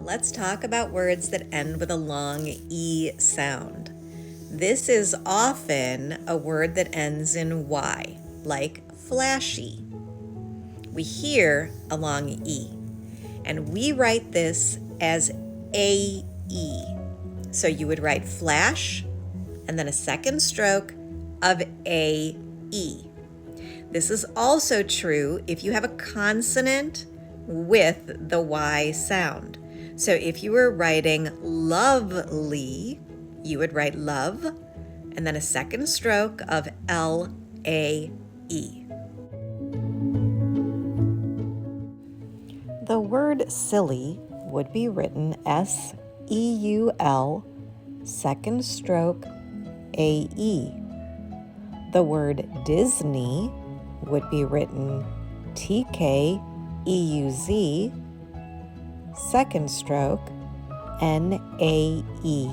let's talk about words that end with a long E sound. This is often a word that ends in Y, like flashy. We hear a long E, and we write this as A-E. So you would write flash, and then a second stroke of A-E. This is also true if you have a consonant with the Y sound. So if you were writing lovely, you would write love, and then a second stroke of L-A-E. The word silly would be written S-E-U-L, second stroke A-E. The word Disney would be written T-K-E-U-Z, second stroke N-A-E.